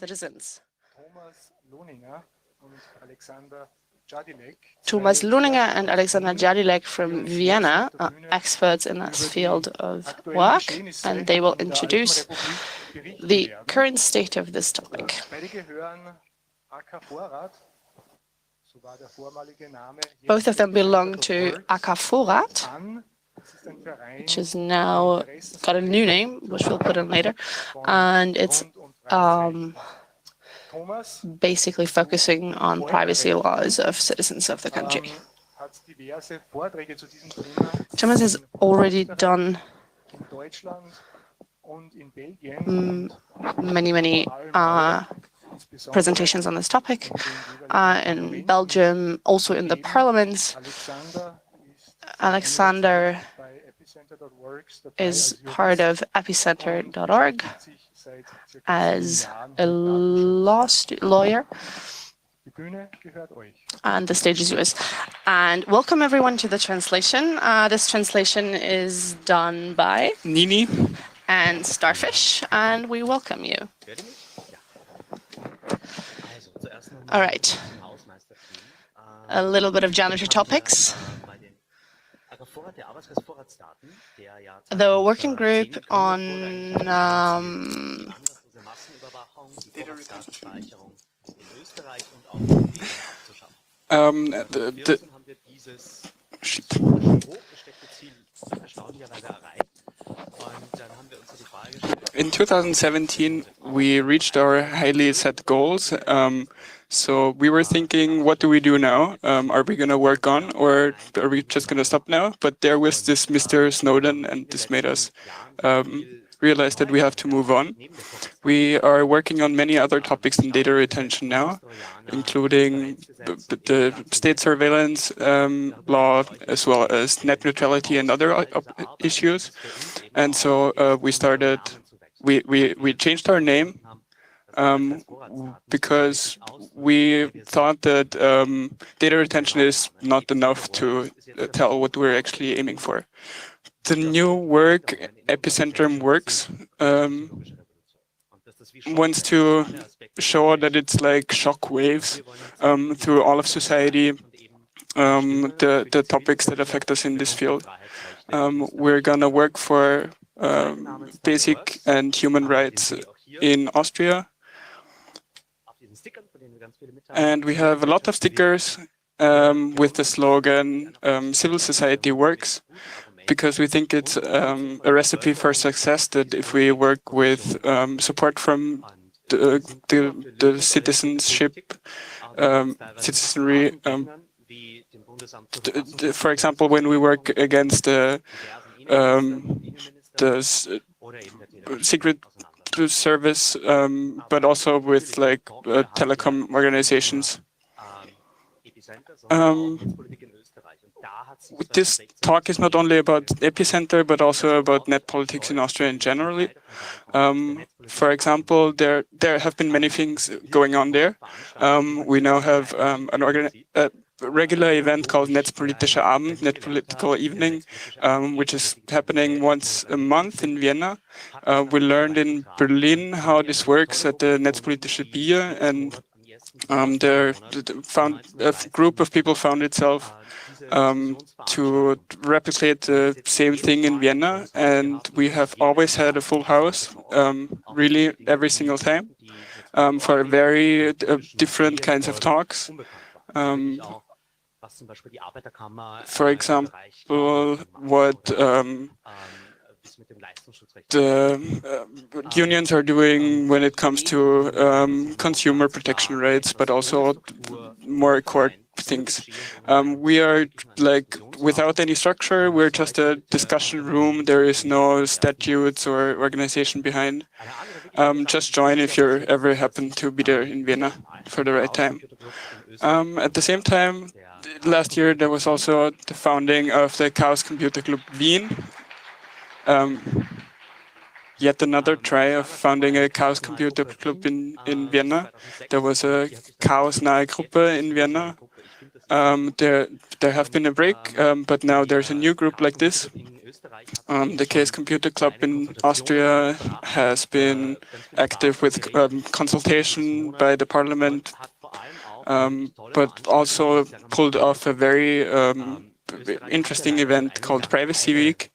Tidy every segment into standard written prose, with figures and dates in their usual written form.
citizens. Thomas Luninger and Alexander Jadilek from Vienna are experts in this field of work, and they will introduce the current state of this topic. Both of them belong to AK Vorrat, which is now got a new name, which we'll put in later, and it's basically focusing on privacy laws of citizens of the country. Thomas has already done many presentations on this topic in Belgium, also in the parliaments. Alexander is part of epicenter.org as a lawyer. And the stage is yours. And welcome everyone to the translation. This translation is done by Nini and Starfish, and we welcome you. All right. A little bit of janitor topics. The working group on in 2017, we reached our highly set goals. So we were thinking, what do we do now? Are we going to work on, or are we just going to stop now? But there was this Mr. Snowden, and this made us realize that we have to move on. We are working on many other topics in data retention now, including the state surveillance law, as well as net neutrality and other issues. And so we changed our name because we thought that data retention is not enough to tell what we're actually aiming for. The new work, Epicentrum Works, wants to show that it's like shock waves through all of society, the topics that affect us in this field. We're going to work for basic and human rights in Austria. And we have a lot of stickers with the slogan, civil society works, because we think it's a recipe for success that if we work with support from the citizenry, for example, when we work against the secret service, but also with like telecom organizations. This talk is not only about Epicenter, but also about Netzpolitik in Austria in general. For example, there have been many things going on there. We now have a regular event called Netzpolitischer Abend, Net Political Evening, which is happening once a month in Vienna. We learned in Berlin how this works at the Netzpolitische Bier, and a group of people found itself to replicate the same thing in Vienna, and we have always had a full house, really every single time, for very different kinds of talks. For example, what the unions are doing when it comes to consumer protection rights, but also more court things. We are like without any structure. We're just a discussion room. There is no statutes or organization behind. Just join if you ever happen to be there in Vienna for the right time. At the same time, last year there was also the founding of the Chaos Computer Club Wien. Yet another try of founding a Chaos Computer Club in Vienna. There was a Chaos Nahe Gruppe in Vienna. There have been a break, but now there's a new group like this. The Case Computer Club in Austria has been active with consultation by the parliament, but also pulled off a very interesting event called Privacy Week.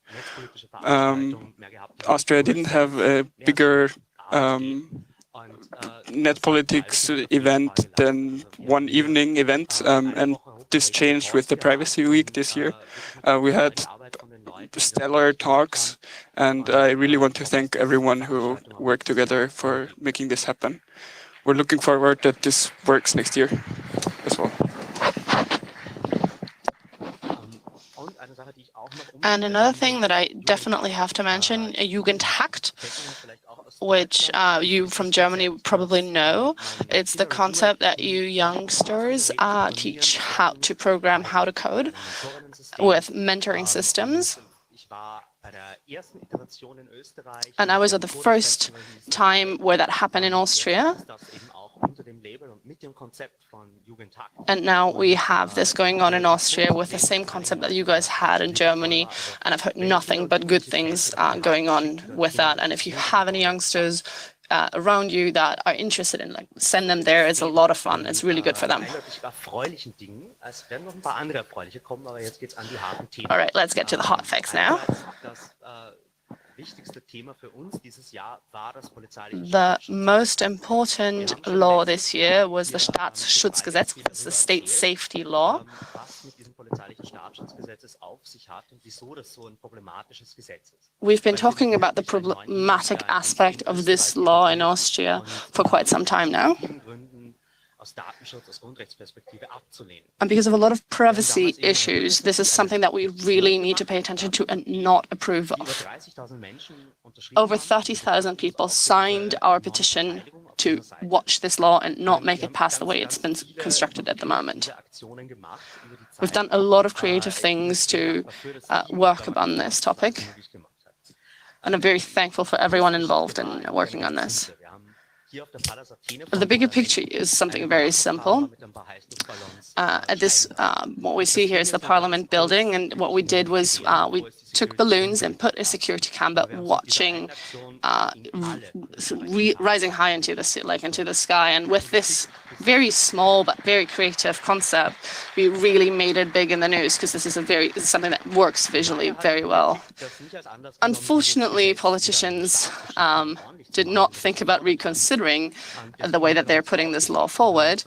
Austria didn't have a bigger Netzpolitics event than one evening event, and this changed with the Privacy Week this year. We had stellar talks, and I really want to thank everyone who worked together for making this happen. We're looking forward that this works next year as well. And another thing that I definitely have to mention, Jugendhackt, which you from Germany probably know. It's the concept that you youngsters teach how to program, how to code with mentoring systems. And I was at the first time where that happened in Austria. And now we have this going on in Austria with the same concept that you guys had in Germany. And I've heard nothing but good things going on with that. And if you have any youngsters around you that are interested in, send them there. It's a lot of fun. It's really good for them. All right, let's get to the hot facts now. The most important law this year was the Staatsschutzgesetz, the state safety law. We've been talking about the problematic aspect of this law in Austria for quite some time now. And because of a lot of privacy issues, this is something that we really need to pay attention to and not approve of. Over 30,000 people signed our petition to watch this law and not make it pass the way it's been constructed at the moment. We've done a lot of creative things to work on this topic, and I'm very thankful for everyone involved in working on this. The bigger picture is something very simple. What we see here is the Parliament building, and what we did was we took balloons and put a security camera watching rising high into the sky. And with this very small but very creative concept, we really made it big in the news because this is something that works visually very well. Unfortunately, politicians did not think about reconsidering the way that they're putting this law forward.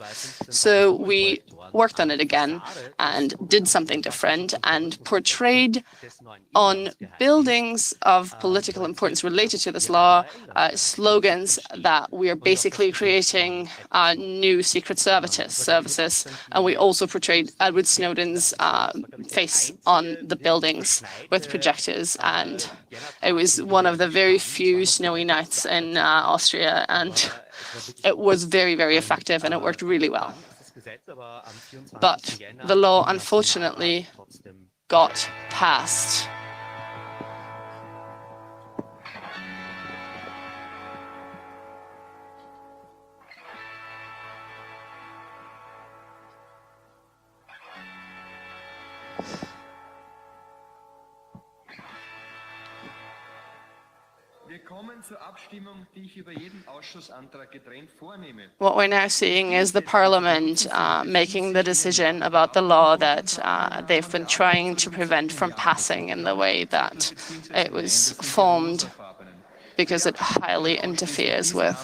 So we worked on it again and did something different and portrayed on buildings of political importance related to this law slogans that we are basically creating new secret services. And we also portrayed Edward Snowden's face on the buildings with projectors. And it was one of the very few snowy nights in Austria, and it was very, very effective, and it worked really well. But the law, unfortunately, got passed. What we're now seeing is the Parliament making the decision about the law that they've been trying to prevent from passing in the way that it was formed, because it highly interferes with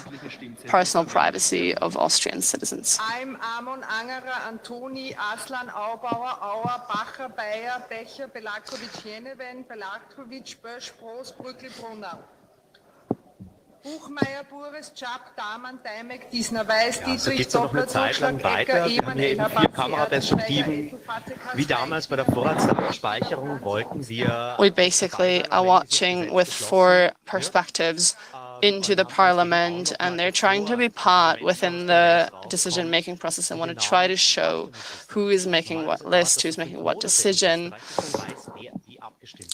personal privacy of Austrian citizens. I'm Amon, Angera, Antoni, Aslan, Aubauer, Auer, Bacher, Bayer, Becher, Belakovic, Jeneven, Belakovic, Bösch, Broos, Brückel, Brunner. Buchmeier, Bures, Czap, Damann, Deimek, Diesner, Weiß, Dietrich, Doppler, Zuschlag, Ecker, Eberl, Vier Kameraperspektiven. Wie damals bei der Vorratsdatenspeicherung wollten wir... We basically are watching with 4 perspectives into the Parliament, and they're trying to be part within the decision-making process and want to try to show who is making what list, who's making what decision.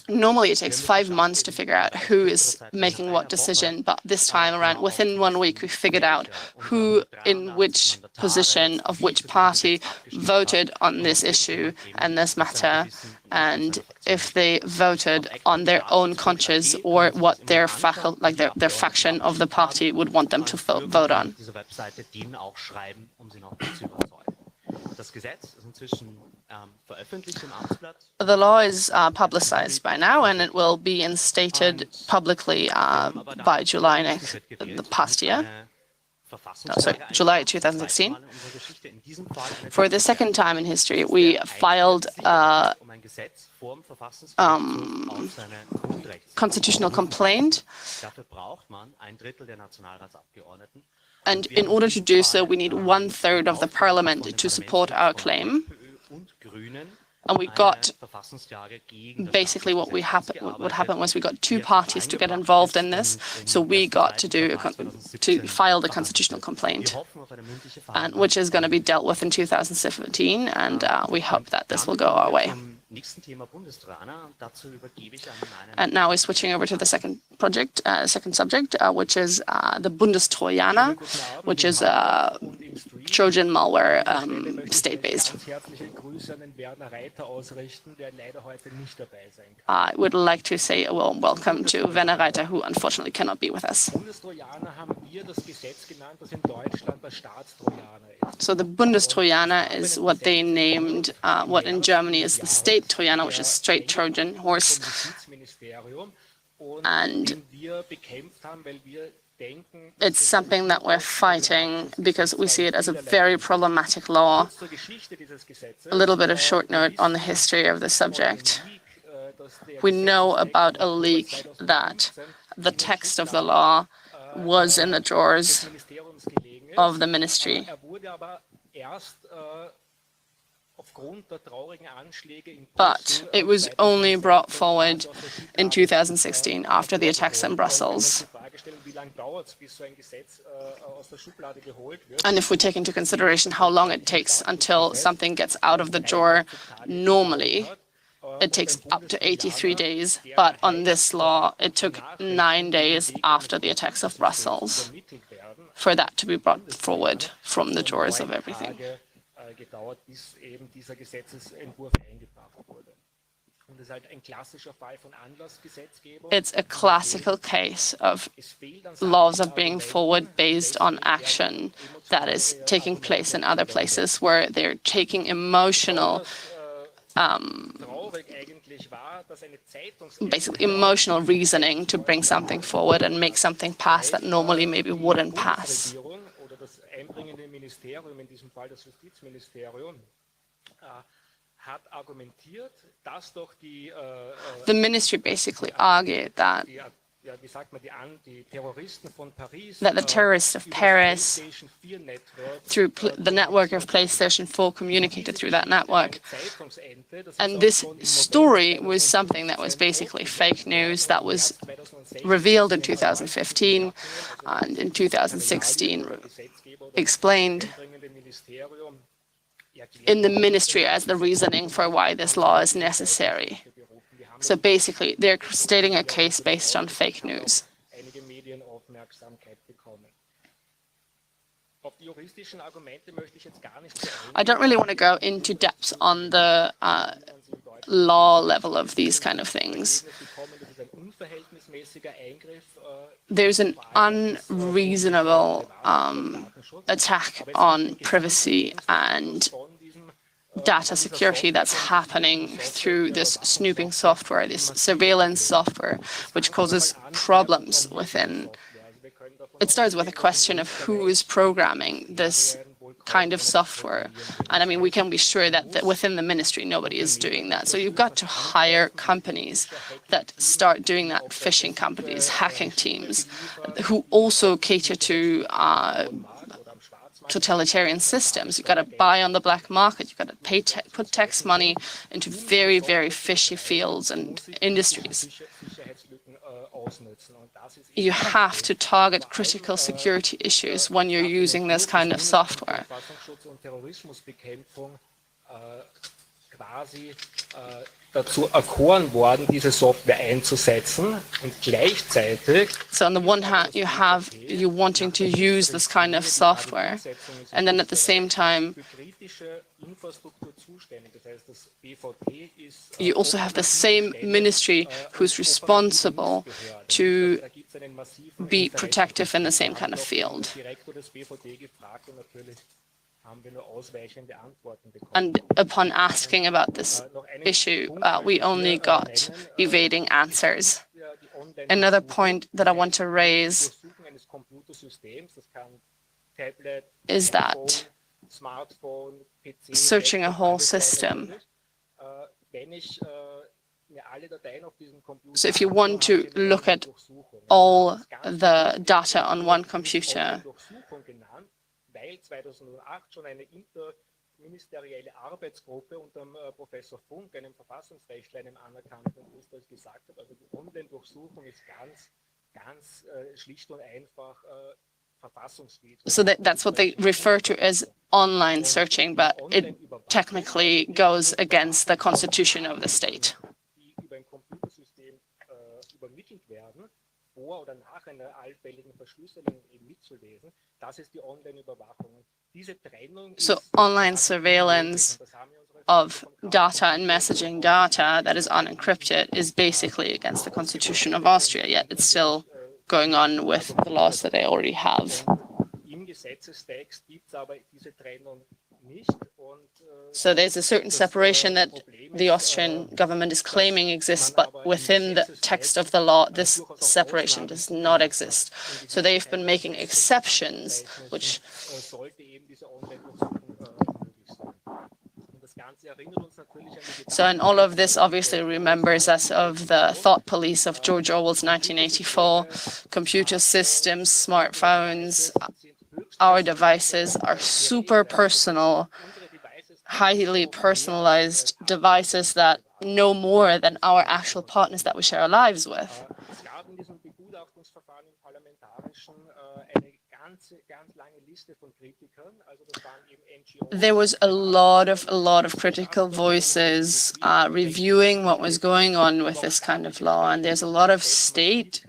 Normally, it takes 5 months to figure out who is making what decision, but this time around, within 1 week, we figured out who in which position of which party voted on this issue and this matter, and if they voted on their own conscience or what their faction of the party would want them to vote on. The law is publicized by now, and it will be instated publicly by July the past year. July 2016. For the second time in history, we filed a constitutional complaint. And in order to do so, we need 1/3 of the parliament to support our claim. And we got, basically what happened was we got 2 parties to get involved in this. So we got to file the constitutional complaint, and which is going to be dealt with in 2017. And we hope that this will go our way. And now we're switching over to the second subject, which is the Bundestrojaner, which is Trojan malware, state-based. I would like to say a warm welcome to Werner Reiter, who unfortunately cannot be with us. So the Bundestrojaner is what they named, what in Germany is the state Trojaner, which is straight Trojan horse. And it's something that we're fighting because we see it as a very problematic law. A little bit of short note on the history of the subject. We know about a leak that the text of the law was in the drawers of the ministry. But it was only brought forward in 2016 after the attacks in Brussels. And if we take into consideration how long it takes until something gets out of the drawer, normally it takes up to 83 days. But on this law, it took 9 days after the attacks of Brussels for that to be brought forward from the drawers of everything. It's a classical case of laws of bringing forward based on action that is taking place in other places where they're taking basically emotional reasoning to bring something forward and make something pass that normally maybe wouldn't pass. The ministry basically argued that the terrorists of Paris, through the network of PlayStation 4, communicated through that network. And this story was something that was basically fake news that was revealed in 2015 and in 2016 explained in the ministry as the reasoning for why this law is necessary. So basically, they're stating a case based on fake news. I don't really want to go into depth on the law level of these kind of things. There's an unreasonable attack on privacy and data security that's happening through this snooping software, this surveillance software, which causes problems within. It starts with a question of who is programming this kind of software. And I mean, we can be sure that within the ministry, nobody is doing that. So you've got to hire companies that start doing that, phishing companies, hacking teams, who also cater to totalitarian systems. You've got to buy on the black market. You've got to put tax money into very, very fishy fields and industries. You have to target critical security issues when you're using this kind of software. dazu erkoren worden, diese Software einzusetzen und gleichzeitig. So on the one hand, you wanting to use this kind of software, and then at the same time, you also have the same ministry who's responsible to be protective in the same kind of field. And upon asking about this issue, we only got evading answers. Another point that I want to raise is that searching a whole system. So if you want to look at all the data on one computer, weil 2008 schon eine interministerielle Arbeitsgruppe unter Professor Funk, einem Verfassungsrechtler, einem anerkannten in Österreich, gesagt hat, also die Online-Durchsuchung ist ganz schlicht und einfach verfassungswidrig. So that's what they refer to as online searching, but it technically goes against the constitution of the state. Die über ein Computersystem übermittelt werden, vor oder nach einer allfälligen Verschlüsselung eben mitzulesen. Das ist die Online-Überwachung. Diese Trennung. So online surveillance of data and messaging data that is unencrypted is basically against the Constitution of Austria, yet it's still going on with the laws that they already have. Im Gesetzestext gibt es aber diese Trennung nicht. So there's a certain separation that the Austrian government is claiming exists, but within the text of the law, this separation does not exist. So they've been making exceptions, which. So, and all of this obviously remembers us of the thought police of George Orwell's 1984, computer systems, smartphones, our devices are super personal, highly personalized devices that know more than our actual partners that we share our lives with. There was a lot of critical voices reviewing what was going on with this kind of law, and there's a lot of state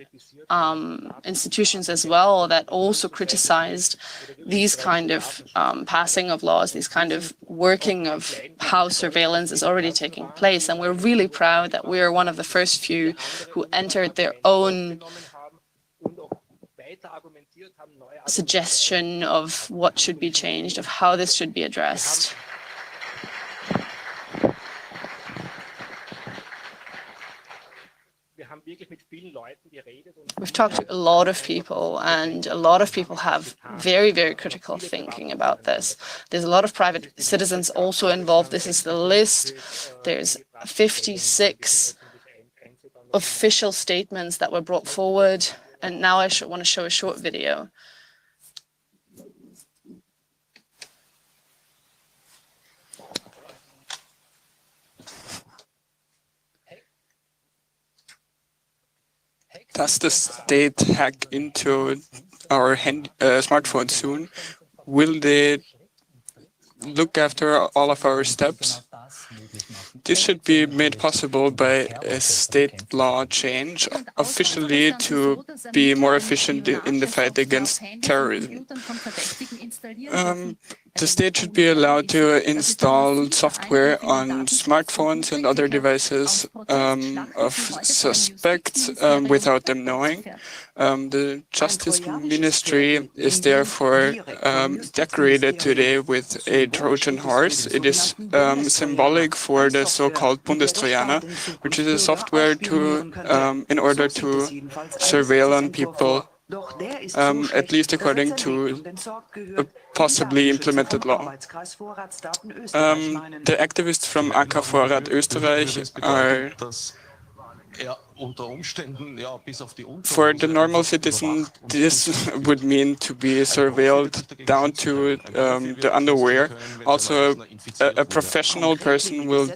institutions as well that also criticized these kind of passing of laws, these kind of working of how surveillance is already taking place. And we're really proud that we are one of the first few who entered their own suggestion of what should be changed, of how this should be addressed. We've talked to a lot of people, and a lot of people have very, very critical thinking about this. There's a lot of private citizens also involved. This is the list. There's 56 official statements that were brought forward. And now I want to show a short video. Does the state hack into our smartphones soon? Will they look after all of our steps? This should be made possible by a state law change officially to be more efficient in the fight against terrorism. The state should be allowed to install software on smartphones and other devices of suspects without them knowing. The Justice Ministry is therefore decorated today with a Trojan horse. It is symbolic for the so-called Bundestrojaner, which is a software in order to surveil on people, at least according to a possibly implemented law. The activists from AK Vorrat Österreich are, for the normal citizen, this would mean to be surveilled down to the underwear. Also, a professional person will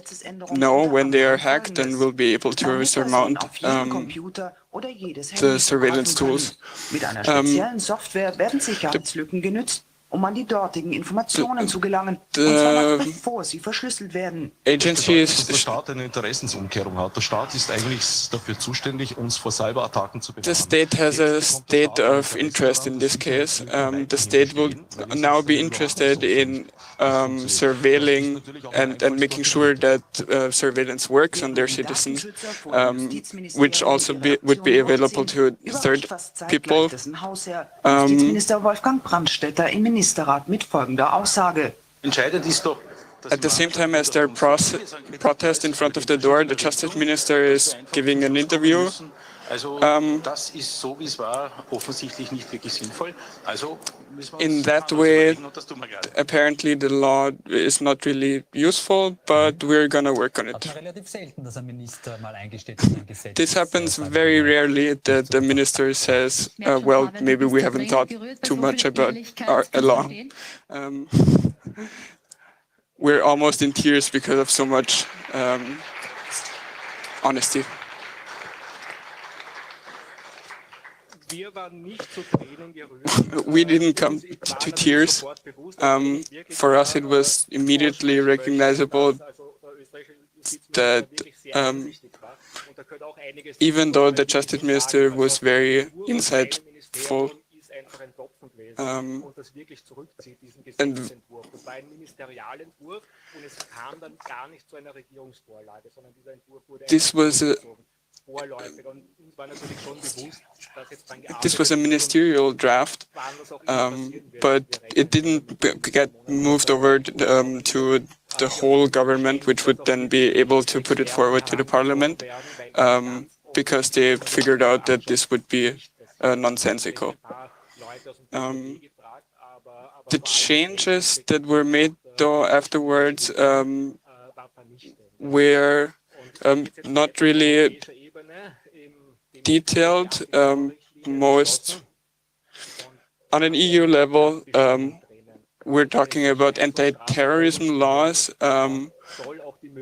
know when they are hacked and will be able to surmount the surveillance tools. an die dortigen Informationen zu gelangen, und zwar noch bevor sie verschlüsselt werden. Agencies. Der Staat eine Interessensumkehrung hat. Der Staat ist eigentlich dafür zuständig, uns vor Cyberattacken zu bewahren. The state has a state of interest in this case. The state will now be interested in surveilling and making sure that surveillance works on their citizens, which also would be available to third people. Justizminister Wolfgang Brandstätter im Ministerrat mit folgender Aussage. Entscheidend ist doch, at the same time as their protest in front of the door, the justice minister is giving an interview. Das ist so, wie es war, offensichtlich nicht wirklich sinnvoll. In that way, apparently the law is not really useful, but we're going to work on it. This happens very rarely that the minister says, well, maybe we haven't thought too much about our law. We're almost in tears because of so much honesty. We didn't come to tears. For us, it was immediately recognizable that even though the justice minister was very insightful, and this was a ministerial draft, but it didn't get moved over to the whole government, which would then be able to put it forward to the parliament, because they figured out that this would be nonsensical. The changes that were made, though, afterwards were not really detailed. Most on an EU level, we're talking about anti-terrorism laws,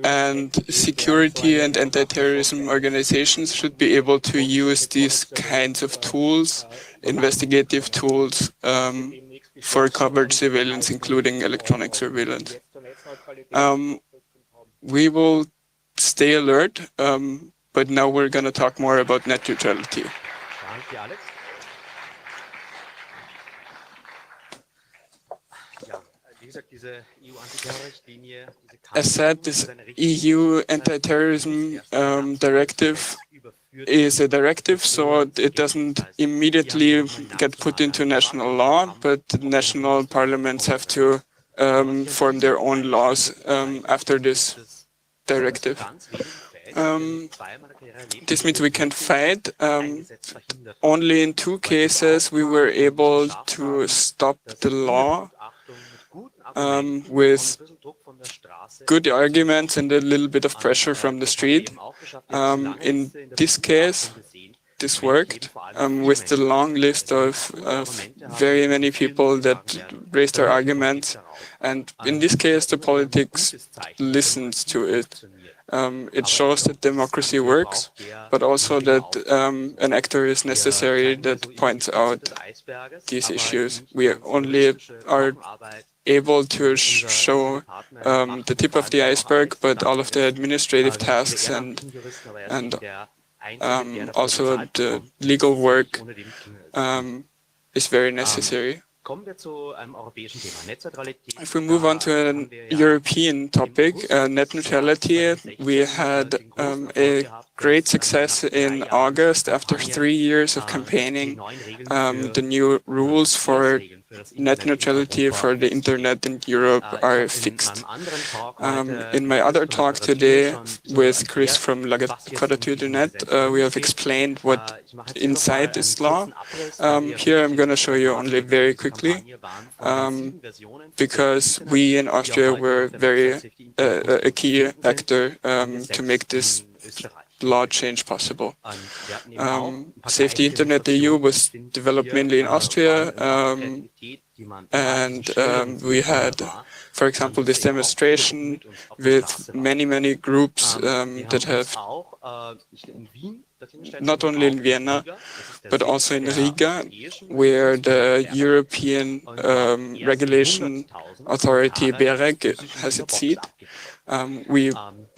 and security and anti-terrorism organizations should be able to use these kinds of tools, investigative tools, for covert surveillance, including electronic surveillance. We will stay alert, but now we're going to talk more about net neutrality. As said, this EU anti-terrorism directive is a directive, so it doesn't immediately get put into national law, but the national parliaments have to form their own laws after this directive. This means we can fight. Only in 2 cases we were able to stop the law with good arguments and a little bit of pressure from the street. In this case, this worked with the long list of very many people that raised their arguments. And in this case, the politics listens to it. It shows that democracy works, but also that an actor is necessary that points out these issues. We only are able to show the tip of the iceberg, but all of the administrative tasks and also the legal work is very necessary. If we move on to an European topic, net neutrality, we had a great success in August after 3 years of campaigning. The new rules for net neutrality for the internet in Europe are fixed. In my other talk today with Chris from La Quadrature du Net, we have explained what inside this law. Here I'm going to show you only very quickly, because we in Austria were a key actor to make this law change possible. Safety Internet EU was developed mainly in Austria, and we had, for example, this demonstration with many groups that have not only in Vienna, but also in Riga, where the European Regulation Authority BEREC has its seat. We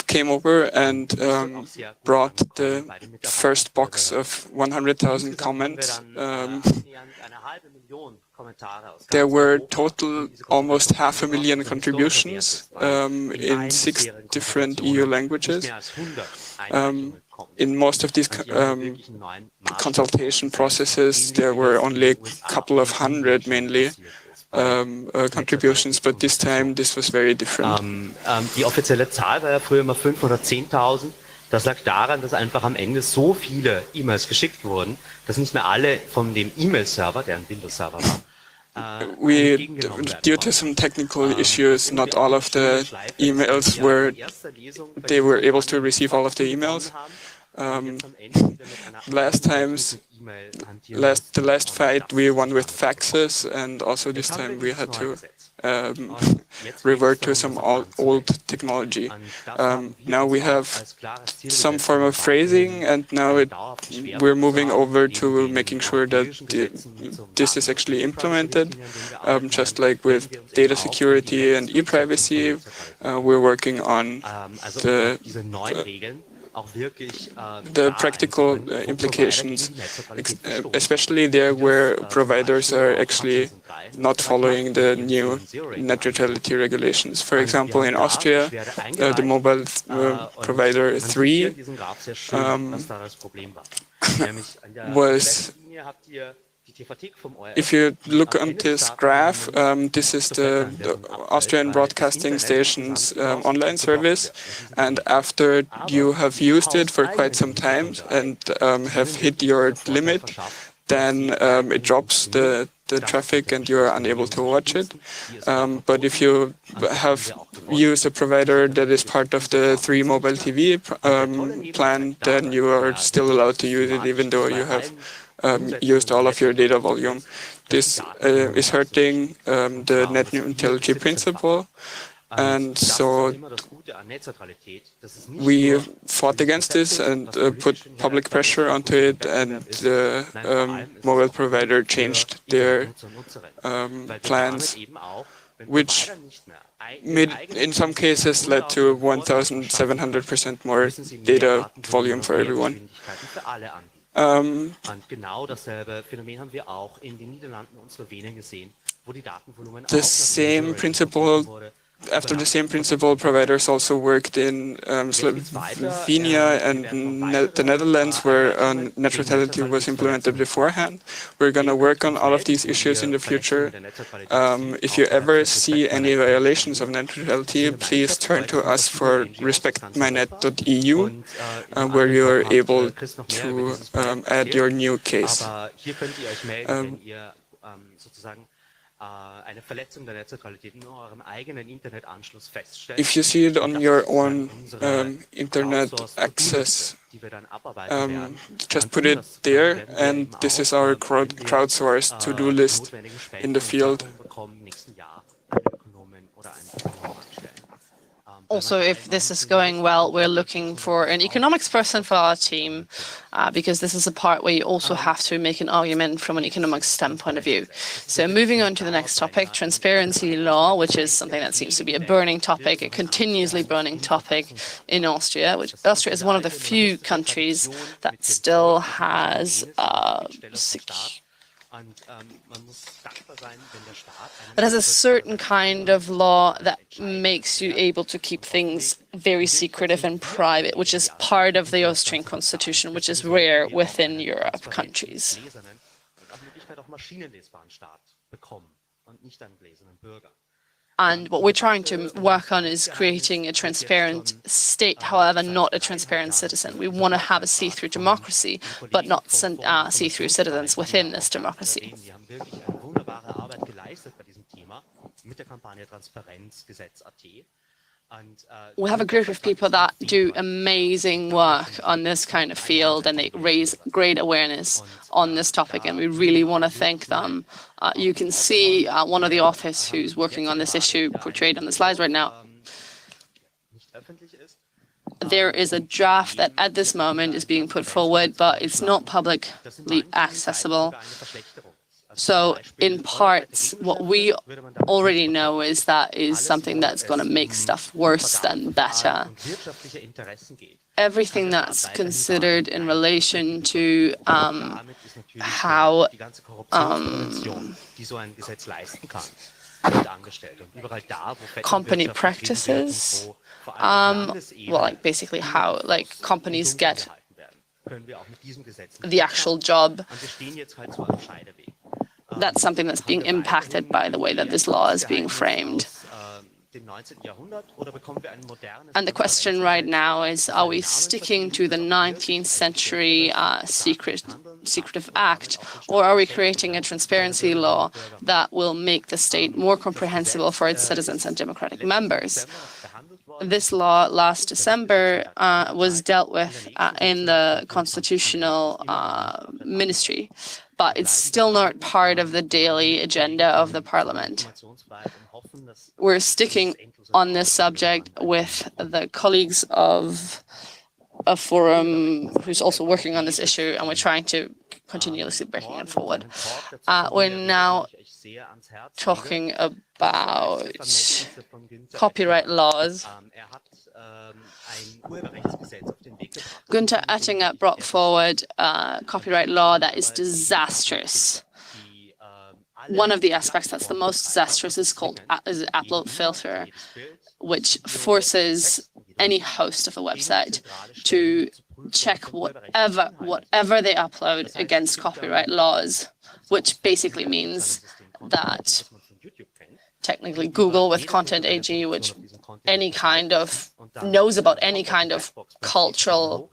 came over and brought the first box of 100,000 comments. There were total almost 500,000 contributions in 6 different EU languages. In most of these consultation processes, there were only a couple of hundred mainly contributions, but this time this was very different. Die offizielle Zahl war ja früher immer 510.000. Das lag daran, dass einfach am Ende so viele E-Mails geschickt wurden, dass nicht mehr alle von dem E-Mail-Server, der ein Windows-Server war, due to some technical issues, not all of the emails were able to receive all of the emails. The last fight we won with faxes, and also this time we had to revert to some old technology. Now we have some form of phrasing, and now we're moving over to making sure that this is actually implemented. Just like with data security and e-privacy, we're working on the practical implications, especially there where providers are actually not following the new net neutrality regulations. For example, in Austria, the mobile provider 3 was. If you look on this graph, this is the Austrian Broadcasting Station's online service, and after you have used it for quite some time and have hit your limit, then it drops the traffic and you're unable to watch it. But if you have used a provider that is part of the 3 mobile TV plan, then you are still allowed to use it even though you have used all of your data volume. This is hurting the net neutrality principle, and so we fought against this and put public pressure onto it, and the mobile provider changed their plans, which in some cases led to 1,700% more data volume for everyone. Und genau dasselbe Phänomen haben wir auch in den Niederlanden und Slowenien gesehen, wo die Datenvolumen After the same principle, providers also worked in Slovenia and the Netherlands, where net neutrality was implemented beforehand. We're going to work on all of these issues in the future. If you ever see any violations of net neutrality, please turn to us for respectmynet.eu, where you are able to add your new case. If you see it on your own internet access, just put it there, and this is our crowdsourced to-do list in the field. Also, if this is going well, we're looking for an economics person for our team, because this is a part where you also have to make an argument from an economic standpoint of view. So moving on to the next topic, transparency law, which is something that seems to be a burning topic, a continuously burning topic in Austria, which Austria is one of the few countries that still has it has a certain kind of law that makes you able to keep things very secretive and private, which is part of the Austrian constitution, which is rare within Europe countries. And what we're trying to work on is creating a transparent state, however, not a transparent citizen. We want to have a see-through democracy, but not see-through citizens within this democracy. we have a group of people that do amazing work on this kind of field, and they raise great awareness on this topic, and we really want to thank them. You can see one of the authors who's working on this issue portrayed on the slides right now. There is a draft that at this moment is being put forward, but it's not publicly accessible. So in parts, what we already know is that is something that's going to make stuff worse than better. Everything that's considered in relation to how company practices, well, like basically how like companies get the actual job. That's something that's being impacted by the way that this law is being framed. And the question right now is, are we sticking to the 19th century secretive act, or are we creating a transparency law that will make the state more comprehensible for its citizens and democratic members? This law last December was dealt with in the constitutional ministry, but it's still not part of the daily agenda of the parliament. We're sticking on this subject with the colleagues of a forum who's also working on this issue, and we're trying to continuously bringing it forward. We're now talking about copyright laws. Günther Oettinger brought forward a copyright law that is disastrous. One of the aspects that's the most disastrous is called is upload filter, which forces any host of a website to check whatever they upload against copyright laws, which basically means that technically Google with Content AG, which any kind of knows about any kind of cultural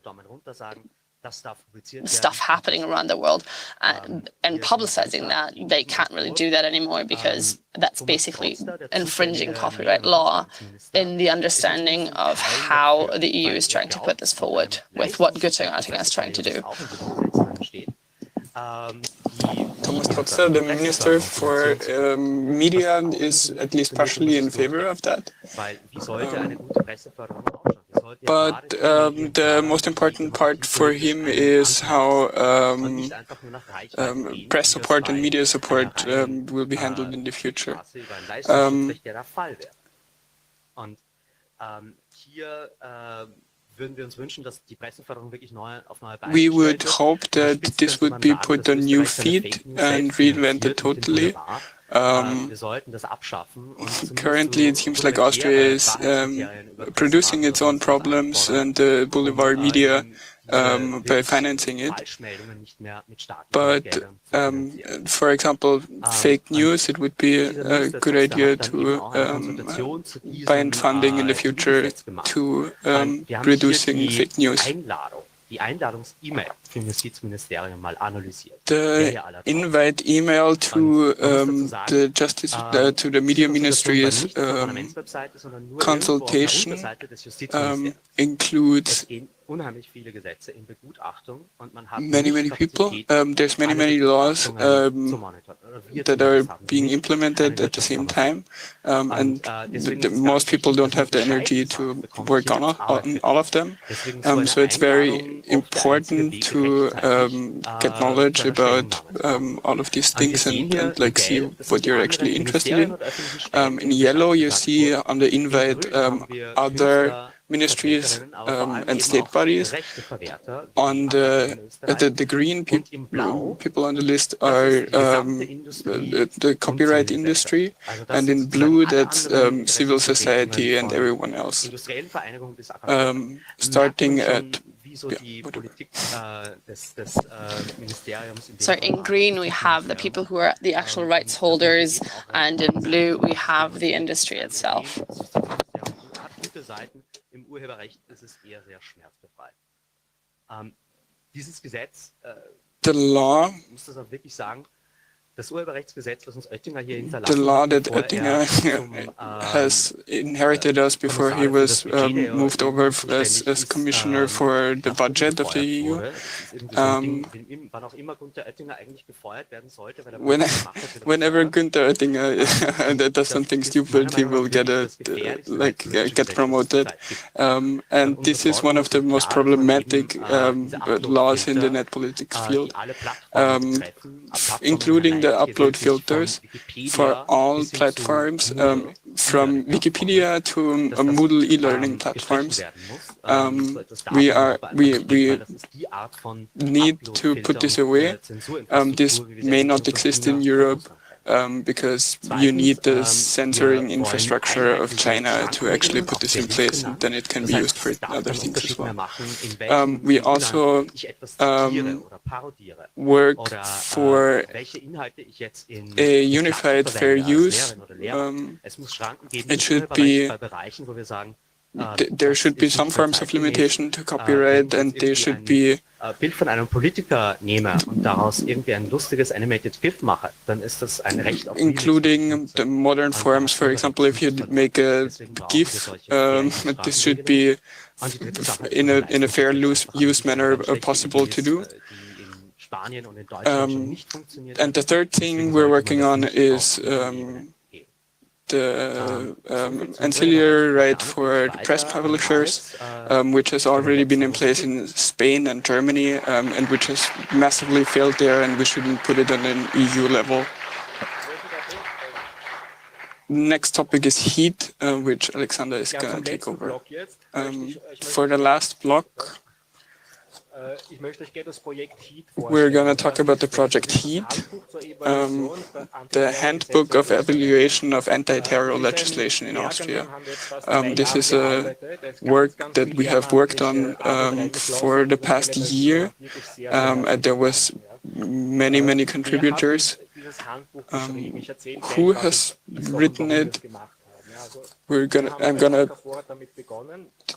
stuff happening around the world and publicizing that, they can't really do that anymore because that's basically infringing copyright law in the understanding of how the EU is trying to put this forward with what Günther Oettinger is trying to do. Thomas Trotzer, the Minister for Media, is at least partially in favor of that. But the most important part for him is how press support and media support will be handled in the future. We would hope that this would be put on new feet and reinvented totally. Currently, it seems like Austria is producing its own problems and the boulevard media by financing it. But, for example, fake news, it would be a good idea to find funding in the future to reducing fake news. The invite email to the Justice to the Media Ministry's consultation includes many people. There's many laws that are being implemented at the same time, and most people don't have the energy to work on all of them. So it's very important to get knowledge about all of these things and like see what you're actually interested in. In yellow, you see on the invite other ministries and state bodies. On the green people on the list are the copyright industry, and in blue that's civil society and everyone else. Starting at So in green we have the people who are the actual rights holders, and in blue we have the industry itself. Im Urheberrecht ist es eher sehr schmerzbefreit. Dieses Gesetz, the law, muss das auch wirklich sagen, the law that Oettinger has inherited us before he was moved over as commissioner for the budget of the EU. Whenever Günther Oettinger does something stupid, he will get promoted. And this is one of the most problematic laws in the Netzpolitik field, including the upload filters for all platforms, from Wikipedia to Moodle e-learning platforms. We need to put this away. This may not exist in Europe because you need the censoring infrastructure of China to actually put this in place, and then it can be used for other things as well. We also work for a unified fair use. It should be there should be some forms of limitation to copyright, and they should be Bild von einem Politiker nehme und daraus irgendwie ein lustiges animated GIF mache, dann ist das ein Recht auf including the modern forms. For example, if you make a GIF, this should be in a fair use manner possible to do. And the third thing we're working on is the ancillary right for the press publishers, which has already been in place in Spain and Germany, and which has massively failed there, and we shouldn't put it on an EU level. Next topic is heat, which Alexander is going to take over. For the last block, we're going to talk about the project HEAT, the Handbook of Evaluation of Anti-Terror Legislation in Austria. This is a work that we have worked on for the past year. And there was many contributors. Who has written it?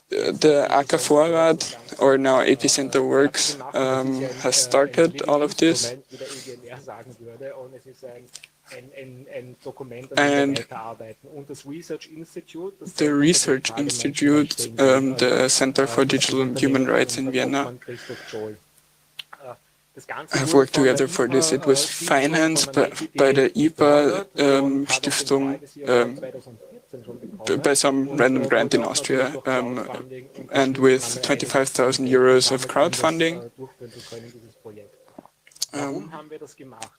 The AK Vorrat, or now Epicenter Works, has started all of this. And the Research Institute, the Center for Digital and Human Rights in Vienna, have worked together for this. It was financed by the IPA Stiftung, by some random grant in Austria, and with 25,000 euros of crowdfunding.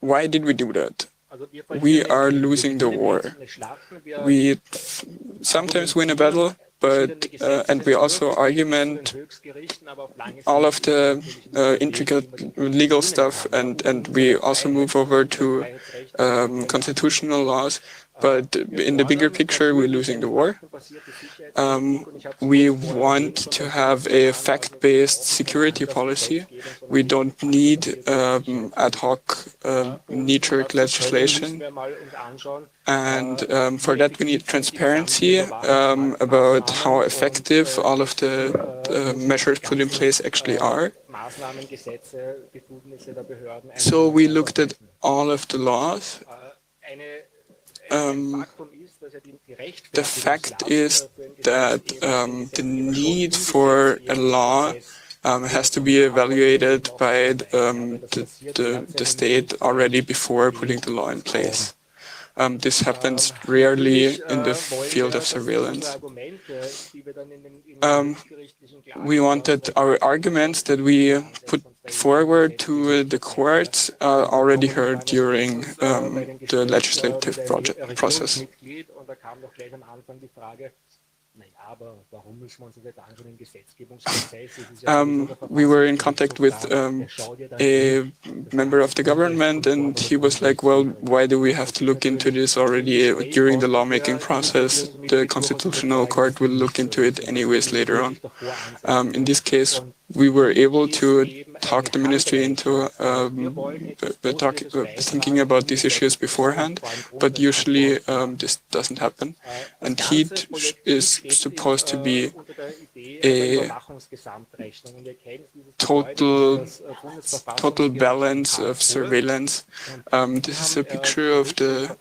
Why did we do that? We are losing the war. We sometimes win a battle, but and we also argument all of the intricate legal stuff, and we also move over to constitutional laws. But in the bigger picture, we're losing the war. We want to have a fact-based security policy. We don't need ad hoc, knee-jerk legislation. And for that, we need transparency about how effective all of the measures put in place actually are. So we looked at all of the laws. The fact is that the need for a law has to be evaluated by the state already before putting the law in place. This happens rarely in the field of surveillance. We wanted our arguments that we put forward to the courts already heard during the legislative process. We were in contact with a member of the government, and he was like, well, why do we have to look into this already during the lawmaking process? The Constitutional Court will look into it anyways later on. In this case, we were able to talk the ministry into thinking about these issues beforehand, but usually this doesn't happen. And HEAT is supposed to be a total balance of surveillance. This is a picture of the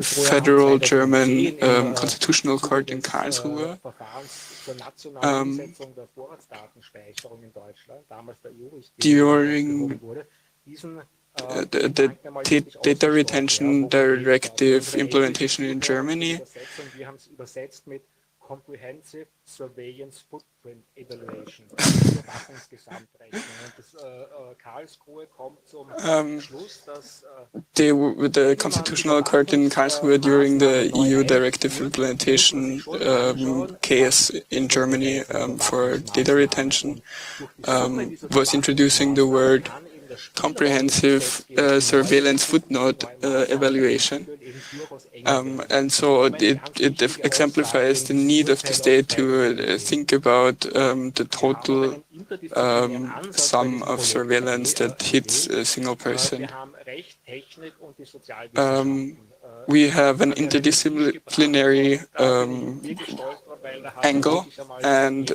Federal German Constitutional Court in Karlsruhe. During the data retention directive implementation in Germany, Comprehensive Surveillance Footprint Evaluation. the Constitutional Court in Karlsruhe during the EU directive implementation case in Germany for data retention was introducing the word comprehensive surveillance footnote evaluation. And so it exemplifies the need of the state to think about the total sum of surveillance that hits a single person. We have an interdisciplinary angle, and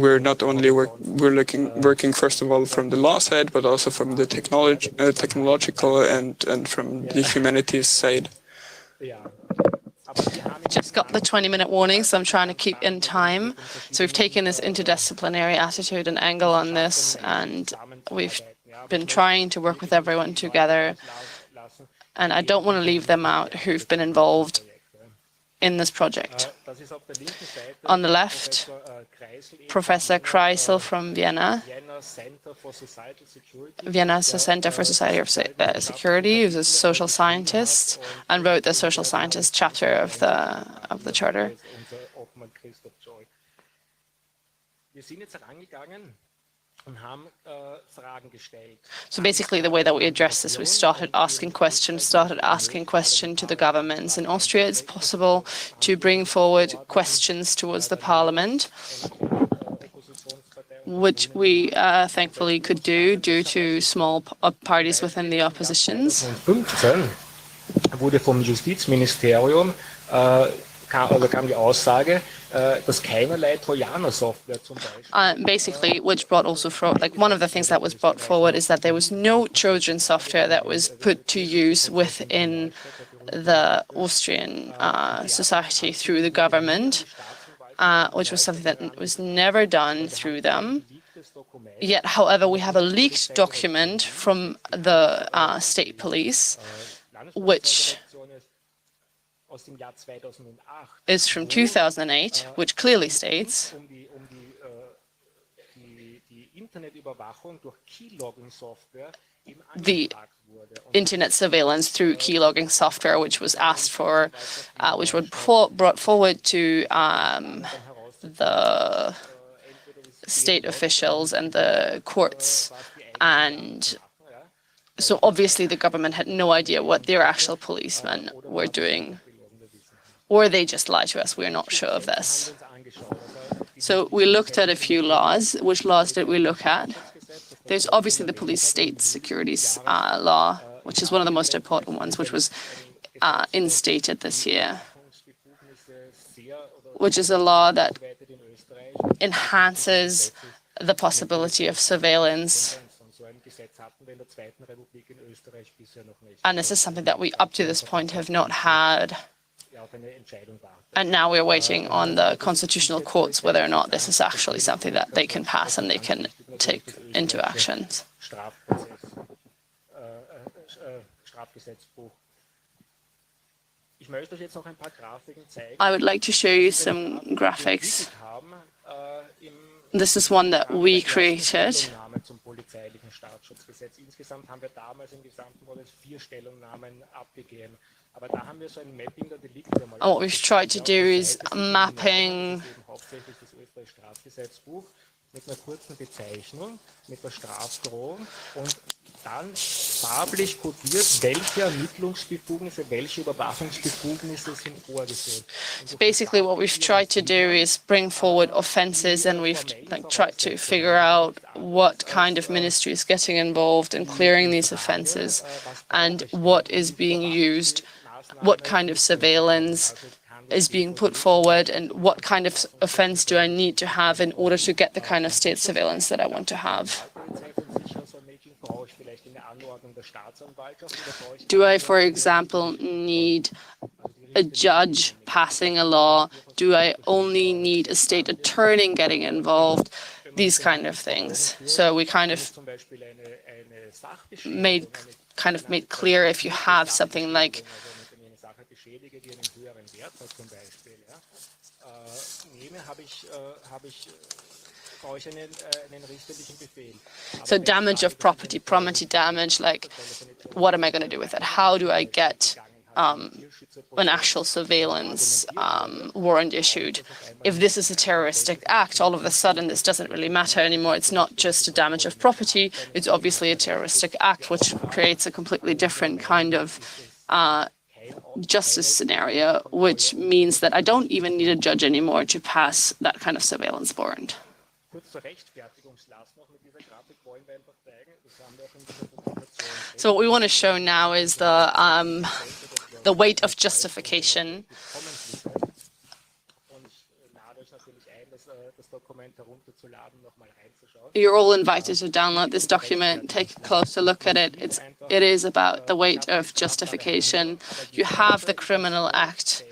we're not only working first of all from the law side, but also from the technological and from the humanities side. Just got the 20-minute warning, so I'm trying to keep in time. So we've taken this interdisciplinary attitude and angle on this, and we've been trying to work with everyone together. And I don't want to leave them out who've been involved in this project. On the left, Professor Kreisel from Vienna, Vienna Center for Society of Security, who's a social scientist and wrote the social scientist chapter of the charter. So basically the way that we addressed this, we started asking questions to the governments. In Austria, it's possible to bring forward questions towards the parliament, which we thankfully could do due to small parties within the oppositions. 2015 wurde vom Justizministerium kam die Aussage, dass keinerlei Trojaner-Software zum Beispiel. Basically, which brought also one of the things that was brought forward is that there was no Trojan software that was put to use within the Austrian society through the government, which was something that was never done through them. Yet, however, we have a leaked document from the state police, which is from 2008, which clearly states the internet surveillance through keylogging software, which was asked for, which was brought forward to the state officials and the courts. And so obviously the government had no idea what their actual policemen were doing. Or they just lie to us. We're not sure of this. So we looked at a few laws. Which laws did we look at? There's obviously the police state securities law, which is one of the most important ones, which was instated this year, which is a law that enhances the possibility of surveillance. And this is something that we, up to this point, have not had. And now we're waiting on the constitutional courts whether or not this is actually something that they can pass and they can take into action. I would like to show you some graphics. This is one that we created. And what we've tried to do is mapping mit einer kurzen Bezeichnung, mit der Strafdrohung und dann farblich kodiert, welche Ermittlungsbefugnisse, welche Überwachungsbefugnisse sind vorgesehen. So basically what we've tried to do is bring forward offenses, and we've tried to figure out what kind of ministry is getting involved in clearing these offenses and what is being used, what kind of surveillance is being put forward, and what kind of offense do I need to have in order to get the kind of state surveillance that I want to have. Do I, for example, need a judge passing a law? Do I only need a state attorney getting involved? These kind of things. So we kind of made clear, if you have something like so damage of property damage, like what am I going to do with it? How do I get an actual surveillance warrant issued? If this is a terroristic act, all of a sudden this doesn't really matter anymore. It's not just a damage of property, it's obviously a terroristic act, which creates a completely different kind of justice scenario, which means that I don't even need a judge anymore to pass that kind of surveillance warrant. So what we want to show now is the weight of justification. You're all invited to download this document, take a closer look at it. It is about the weight of justification. You have the criminal act,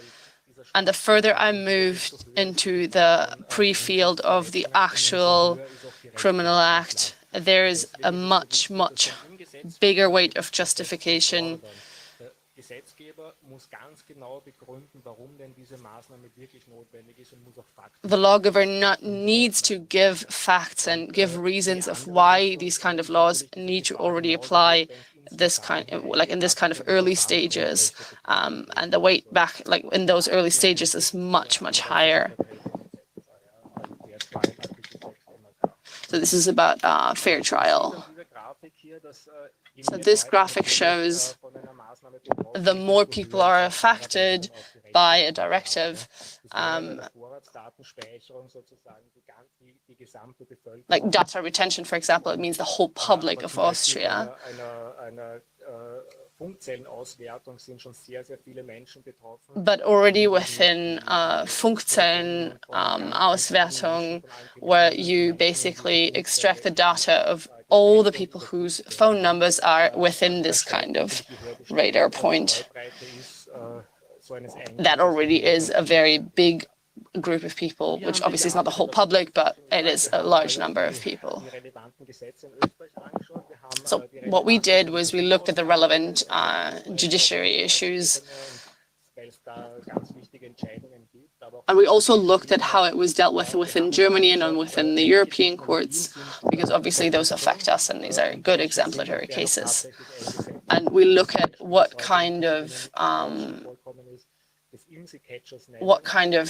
and the further I moved into the pre-field of the actual criminal act, there is a much, much bigger weight of justification. The lawgiver needs to give facts and give reasons of why these kind of laws need to already apply this kind of, like in this kind of early stages, and the weight back, like in those early stages, is much, much higher. So this is about fair trial. So this graphic shows the more people are affected by a directive, like data retention, for example, it means the whole public of Austria. But already within Funkzellenauswertung, where you basically extract the data of all the people whose phone numbers are within this kind of radar point, that already is a very big group of people, which obviously is not the whole public, but it is a large number of people. So what we did was we looked at the relevant judiciary issues, and we also looked at how it was dealt with within Germany and within the European courts, because obviously those affect us, and these are good exemplary cases. And we look at what kind of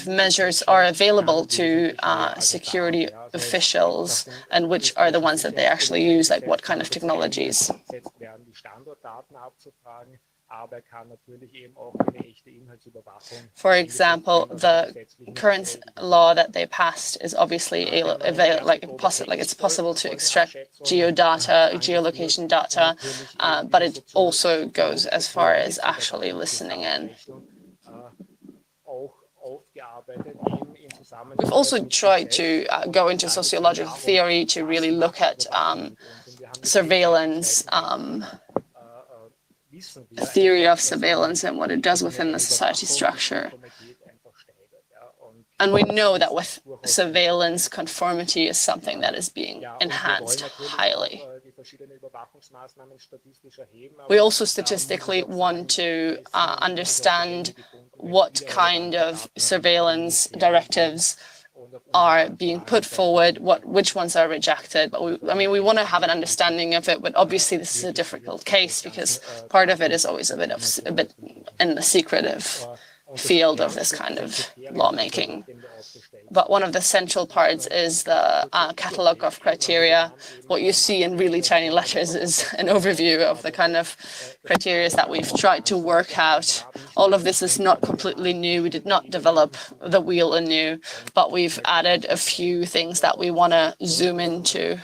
measures are available to security officials, and which are the ones that they actually use, like what kind of technologies. For example, the current law that they passed is obviously it's possible to extract geodata, geolocation data, but it also goes as far as actually listening in. We've also tried to go into sociological theory to really look at surveillance, theory of surveillance and what it does within the society structure. And we know that with surveillance, conformity is something that is being enhanced highly. We also statistically want to understand what kind of surveillance directives are being put forward, which ones are rejected. But we want to have an understanding of it. But obviously, this is a difficult case because part of it is always a bit in the secretive field of this kind of lawmaking. But one of the central parts is the catalog of criteria. What you see in really tiny letters is an overview of the kind of criteria that we've tried to work out. All of this is not completely new. We did not develop the wheel anew, but we've added a few things that we want to zoom into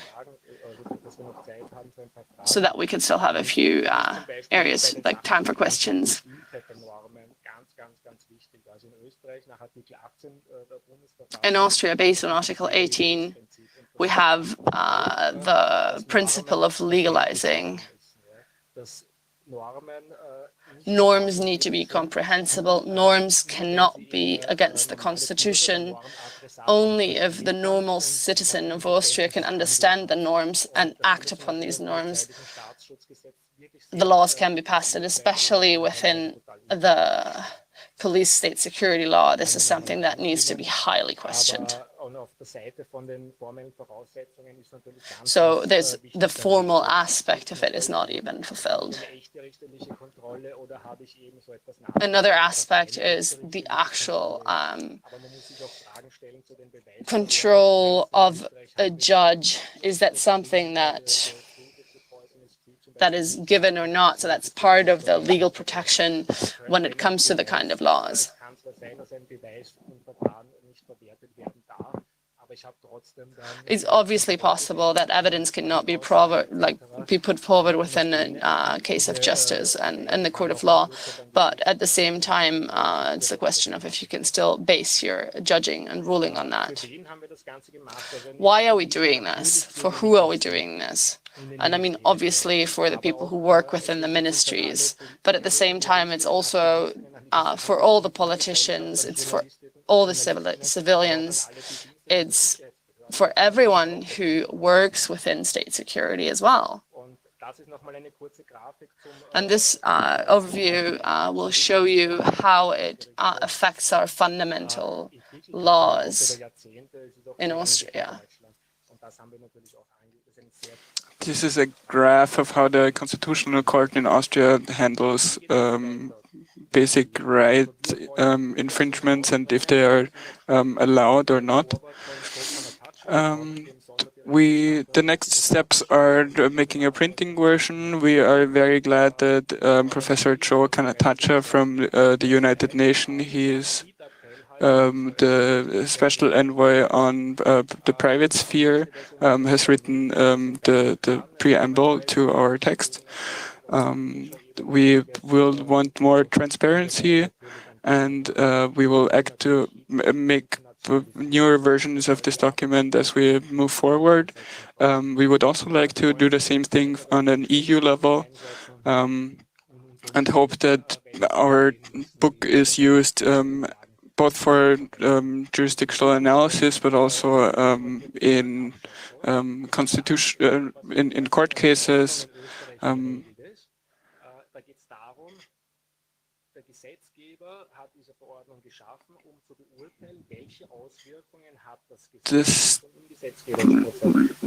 so that we can still have a few areas, like time for questions. In Austria, based on Article 18, we have the principle of legalizing. Norms need to be comprehensible. Norms cannot be against the Constitution. Only if the normal citizen of Austria can understand the norms and act upon these norms, the laws can be passed, and especially within the police state security law, this is something that needs to be highly questioned. So there's the formal aspect of it is not even fulfilled. Another aspect is the actual control of a judge. Is that something that is given or not? So that's part of the legal protection when it comes to the kind of laws. It's obviously possible that evidence cannot be put forward within a case of justice and the court of law, but at the same time, it's a question of if you can still base your judging and ruling on that. Why are we doing this? For who are we doing this? And I mean, obviously for the people who work within the ministries, but at the same time, it's also for all the politicians, it's for all the civilians, it's for everyone who works within state security as well. And this overview will show you how it affects our fundamental laws in Austria. This is a graph of how the Constitutional Court in Austria handles basic right infringements and if they are allowed or not. The next steps are making a printing version. We are very glad that Professor Joe Kanatacha from the United Nations, he is the special envoy on the private sphere, has written the preamble to our text. We will want more transparency, and we will act to make newer versions of this document as we move forward. We would also like to do the same thing on an EU level, and hope that our book is used both for jurisdictional analysis, but also in in court cases.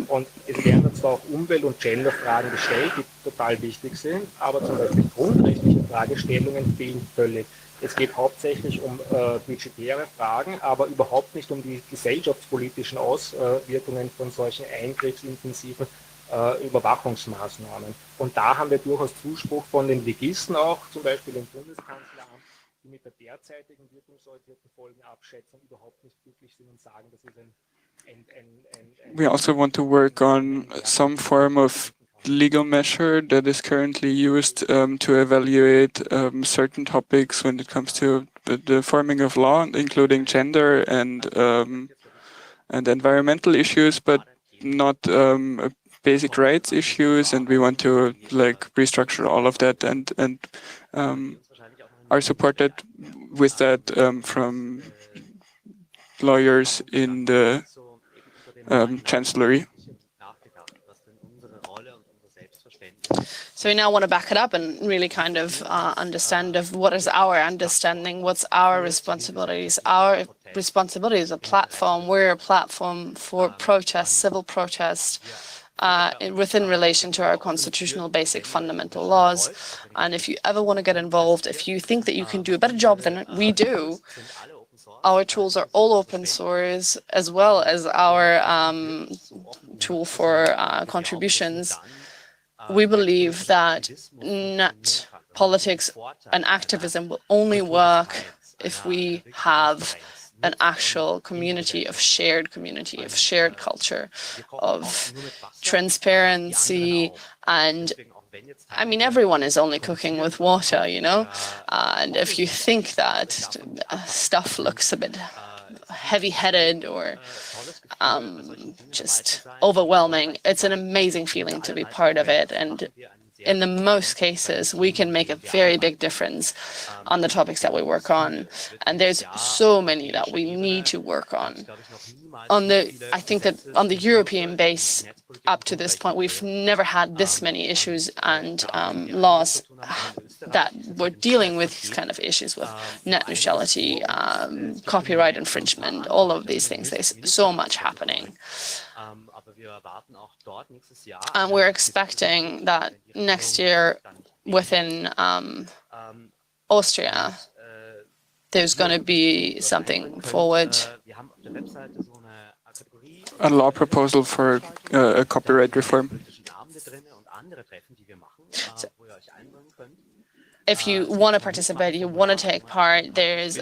Und es werden zwar auch Umwelt- und Genderfragen gestellt, die total wichtig sind, aber zum Beispiel grundrechtliche Fragestellungen fehlen völlig. Es geht hauptsächlich um budgetäre Fragen, aber überhaupt nicht um die gesellschaftspolitischen Auswirkungen von solchen eingriffsintensiven Überwachungsmaßnahmen. Und da haben wir durchaus Zuspruch von den Legisten auch, zum Beispiel dem Bundeskanzleramt, die mit der derzeitigen wirkungsorientierten Folgenabschätzung überhaupt nicht glücklich sind und sagen, das ist We also want to work on some form of legal measure that is currently used to evaluate certain topics when it comes to the forming of law, including gender and environmental issues, but not basic rights issues. And we want to restructure all of that and are supported with that from lawyers in the Chancellery. So we now want to back it up and really kind of understand of what is our understanding, what's our responsibilities. Our responsibility is a platform. We're a platform for protest, civil protest, within relation to our constitutional basic fundamental laws. And if you ever want to get involved, if you think that you can do a better job than we do, our tools are all open source, as well as our tool for contributions. We believe that net politics and activism will only work if we have an actual community, of shared culture, of transparency. And I mean, everyone is only cooking with water, you know? And if you think that stuff looks a bit heavy-headed or just overwhelming. It's an amazing feeling to be part of it, and in the most cases, we can make a very big difference on the topics that we work on. And there's so many that we need to work on. I think that on the European base, up to this point, we've never had this many issues and laws that were dealing with these kind of issues with net neutrality, copyright infringement, all of these things. There's so much happening. And we're expecting that next year within Austria, there's going to be something forward. A law proposal for a copyright reform. So, if you want to participate, you want to take part, there's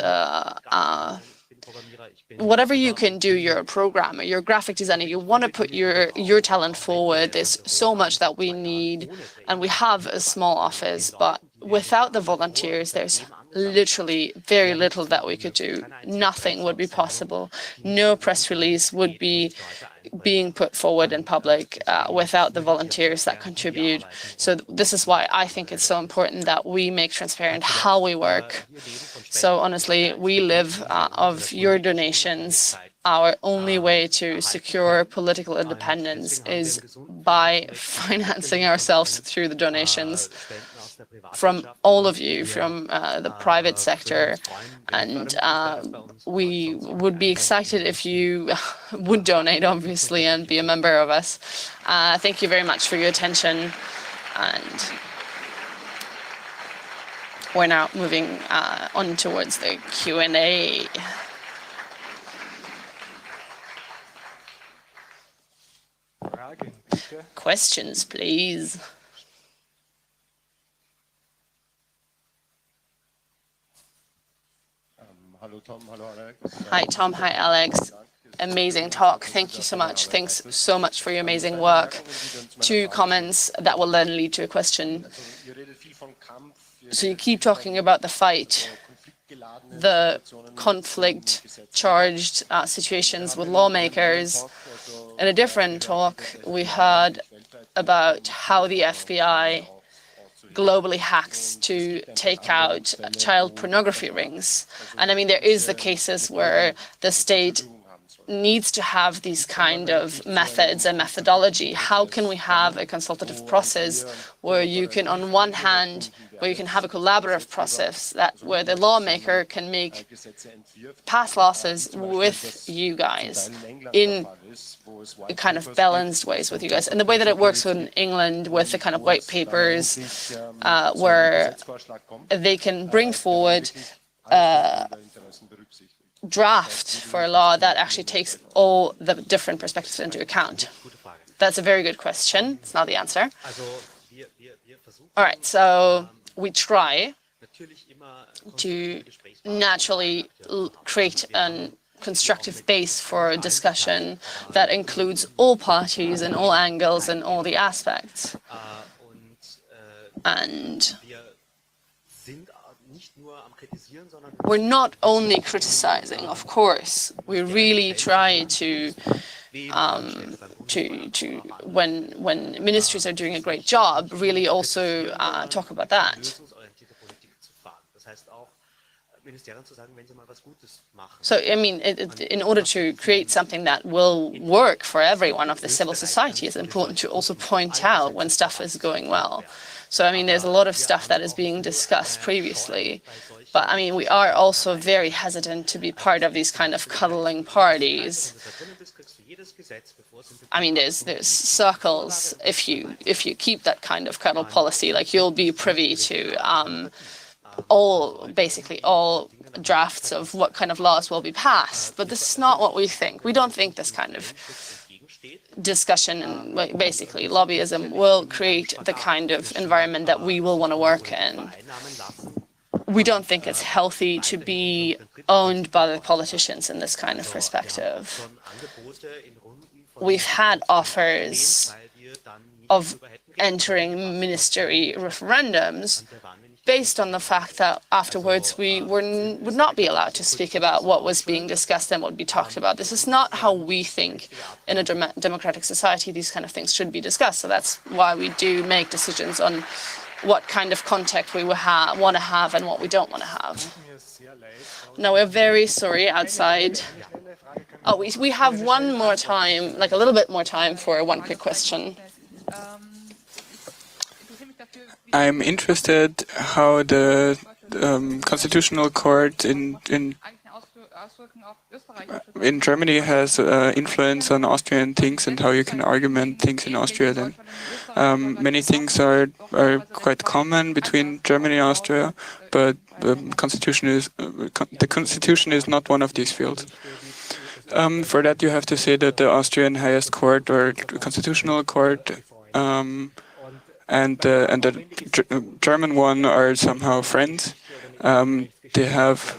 whatever you can do, you're a programmer, you're a graphic designer, you want to put your talent forward. There's so much that we need, and we have a small office, but without the volunteers, there's literally very little that we could do. Nothing would be possible. No press release would be being put forward in public without the volunteers that contribute. So this is why I think it's so important that we make transparent how we work. So honestly, we live of your donations. Our only way to secure political independence is by financing ourselves through the donations from all of you, from the private sector, and we would be excited if you would donate, obviously, and be a member of us. Thank you very much for your attention, and we're now moving on towards the Q&A. Questions, please. Hi, Tom. Hi, Alex. Amazing talk. Thank you so much. Thanks so much for your amazing work. 2 comments that will then lead to a question. So you keep talking about the fight, the conflict-charged situations with lawmakers. In a different talk, we heard about how the FBI globally hacks to take out child pornography rings. And I mean, there is the cases where the state needs to have these kind of methods and methodology. How can we have a consultative process where you can, on one hand, where you can have a collaborative process where the lawmaker can pass laws with you guys in a kind of balanced ways with you guys. And the way that it works in England with the kind of white papers where they can bring forward draft for a law that actually takes all the different perspectives into account? That's a very good question. It's not the answer. All right, so we try to naturally create a constructive base for discussion that includes all parties and all angles and all the aspects. And we're not only criticizing, of course. We really try to when ministries are doing a great job, really also talk about that. So, I mean, in order to create something that will work for everyone of the civil society, it's important to also point out when stuff is going well. So, I mean, there's a lot of stuff that is being discussed previously. But, I mean, we are also very hesitant to be part of these kind of cuddling parties. I mean, there's circles. If you keep that kind of cuddle policy, like, you'll be privy to basically all drafts of what kind of laws will be passed. But this is not what we think. We don't think this kind of discussion and basically lobbyism will create the kind of environment that we will want to work in. We don't think it's healthy to be owned by the politicians in this kind of perspective. We've had offers of entering ministry referendums, based on the fact that afterwards we would not be allowed to speak about what was being discussed and what would be talked about. This is not how we think in a democratic society these kind of things should be discussed. So that's why we do make decisions on what kind of contact we want to have and what we don't want to have. Now, we're very sorry outside. Oh, we have one more time, like a little bit more time for one quick question. I'm interested how the Constitutional Court in Germany has influence on Austrian things and how you can argument things in Austria then. Many things are quite common between Germany and Austria, but the Constitution is not one of these fields. For that, you have to say that the Austrian highest court or Constitutional Court and the German one are somehow friends. They have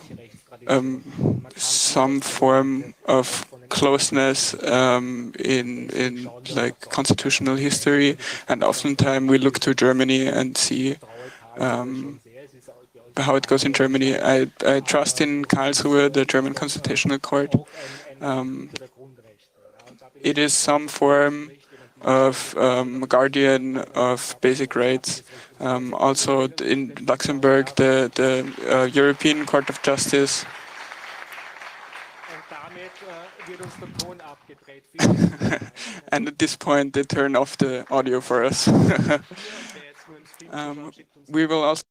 some form of closeness in like constitutional history, and oftentimes we look to Germany and see how it goes in Germany. I trust in Karlsruhe, the German Constitutional Court. It is some form of guardian of basic rights. Also in Luxembourg, the European Court of Justice. And at this point, they turn off the audio for us. We will also